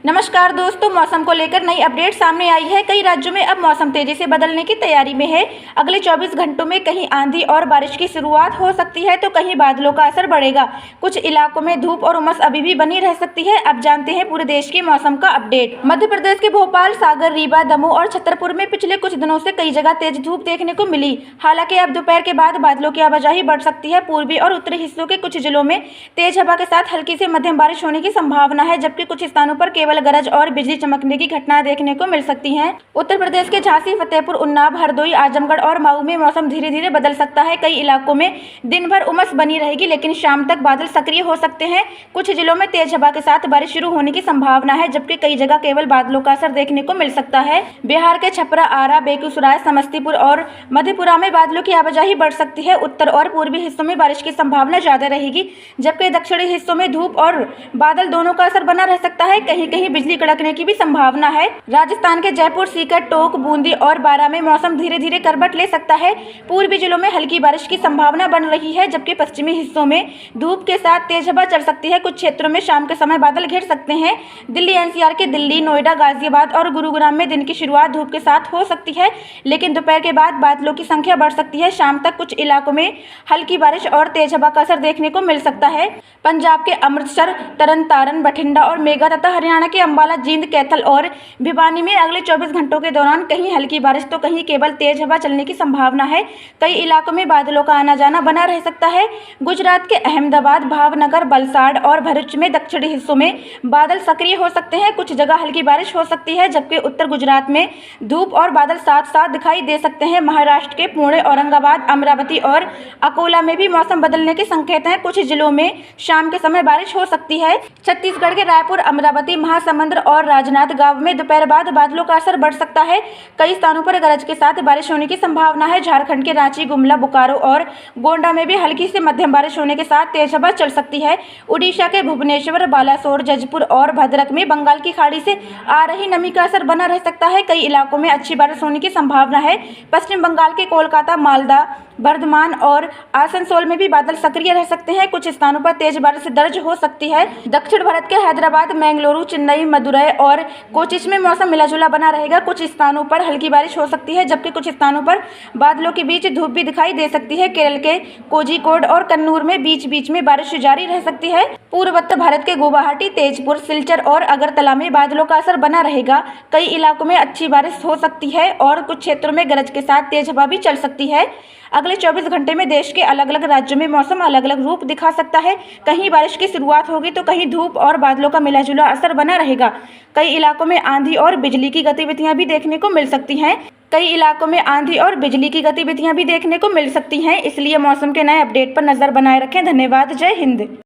नमस्कार दोस्तों, मौसम को लेकर नई अपडेट सामने आई है। कई राज्यों में अब मौसम तेजी से बदलने की तैयारी में है। अगले 24 घंटों में कहीं आंधी और बारिश की शुरुआत हो सकती है तो कहीं बादलों का असर बढ़ेगा। कुछ इलाकों में धूप और उमस अभी भी बनी रह सकती है। अब जानते हैं पूरे देश के मौसम का अपडेट। मध्य प्रदेश के भोपाल, सागर, रीवा, दमोह और छतरपुर में पिछले कुछ दिनों से कई जगह तेज धूप देखने को मिली। हालांकि अब दोपहर के बाद बादलों की आवाजाही बढ़ सकती है। पूर्वी और उत्तरी हिस्सों के कुछ जिलों में तेज हवा के साथ हल्की से मध्यम बारिश होने की संभावना है, जबकि कुछ स्थानों पर केवल गरज और बिजली चमकने की घटनाएं देखने को मिल सकती हैं। उत्तर प्रदेश के झांसी, फतेहपुर, उन्नाव, हरदोई, आजमगढ़ और मऊ में मौसम धीरे धीरे बदल सकता है। कई इलाकों में दिन भर उमस बनी रहेगी, लेकिन शाम तक बादल सक्रिय हो सकते हैं। कुछ जिलों में तेज हवा के साथ बारिश शुरू होने की संभावना है, जबकि कई जगह केवल बादलों का असर देखने को मिल सकता है। बिहार के छपरा, आरा, बेगूसराय, समस्तीपुर और मधेपुरा में बादलों की आवाजाही बढ़ सकती है। उत्तर और पूर्वी हिस्सों में बारिश की संभावना ज्यादा रहेगी, जबकि दक्षिणी हिस्सों में धूप और बादल दोनों का असर बना रह सकता है। कहीं कहीं बिजली कड़कने की भी संभावना है। राजस्थान के जयपुर, सीकर, टोंक, बूंदी और बारां में मौसम धीरे धीरे करवट ले सकता है। पूर्वी जिलों में हल्की बारिश की संभावना बन रही है, जबकि पश्चिमी हिस्सों में धूप के साथ तेज हवा चल सकती है। कुछ क्षेत्रों में शाम के समय बादल घिर सकते हैं। दिल्ली एनसीआर के दिल्ली, नोएडा, गाजियाबाद और गुरुग्राम में दिन की शुरुआत धूप के साथ हो सकती है, लेकिन दोपहर के बाद बादलों की संख्या बढ़ सकती है। शाम तक कुछ इलाकों में हल्की बारिश और तेज हवा का असर देखने को मिल सकता है। पंजाब के अमृतसर, तरन-तारन, बठिंडा और मेगा तथा हरियाणा के अंबाला, जींद, कैथल और भिवानी में अगले 24 घंटों के दौरान कहीं हल्की बारिश तो कहीं केवल तेज हवा चलने की संभावना है। कई इलाकों में बादलों का आना जाना बना रह सकता है। गुजरात के अहमदाबाद, भावनगर, वलसाड़ और भरूच में दक्षिणी हिस्सों में बादल सक्रिय हो सकते हैं। कुछ जगह हल्की बारिश हो सकती है, जबकि उत्तर गुजरात में धूप और बादल साथ साथ दिखाई दे सकते हैं। महाराष्ट्र के पुणे, औरंगाबाद, अमरावती और अकोला में भी मौसम बदलने के संकेत हैं। कुछ जिलों में शाम के समय बारिश हो सकती है। छत्तीसगढ़ के रायपुर, अमरावती, महासमुंद और राजनांदगांव में दोपहर बाद बादलों का असर बढ़ सकता है। कई स्थानों पर गरज के साथ बारिश होने की संभावना है। झारखंड के रांची, गुमला, बोकारो और गोंडा में भी हल्की से मध्यम बारिश होने के साथ तेज हवा चल सकती है। उड़ीसा के भुवनेश्वर, बालासोर, जजपुर और भद्रक में बंगाल की खाड़ी से आ रही नमी का असर बना रह सकता है। कई इलाकों में अच्छी बारिश होने की संभावना है। पश्चिम बंगाल के कोलकाता, मालदा, बर्धमान और आसनसोल में भी बादल सक्रिय रह सकते हैं। कुछ स्थानों पर तेज बारिश दर्ज हो सकती है। दक्षिण भारत के हैदराबाद, मैंगलुरु, चेन्नई, मदुरई और कोचीन में मौसम मिला-जुला बना रहेगा। कुछ स्थानों पर हल्की बारिश हो सकती है, जबकि कुछ स्थानों पर बादलों के बीच धूप भी दिखाई दे सकती है। केरल के कोझिकोड और कन्नूर में बीच बीच में बारिश जारी रह सकती है। पूर्वोत्तर भारत के गुवाहाटी, तेजपुर, सिलचर और अगरतला में बादलों का असर बना रहेगा। कई इलाकों में अच्छी बारिश हो सकती है और कुछ क्षेत्रों में गरज के साथ तेज हवा भी चल सकती है। अगले 24 घंटे में देश के अलग अलग राज्यों में मौसम अलग अलग रूप दिखा सकता है। कहीं बारिश की शुरुआत होगी तो कहीं धूप और बादलों का मिला-जुला असर बना रहेगा। कई इलाकों में आंधी और बिजली की गतिविधियां भी देखने को मिल सकती हैं। इसलिए मौसम के नए अपडेट पर नजर बनाए रखें। धन्यवाद। जय हिंद।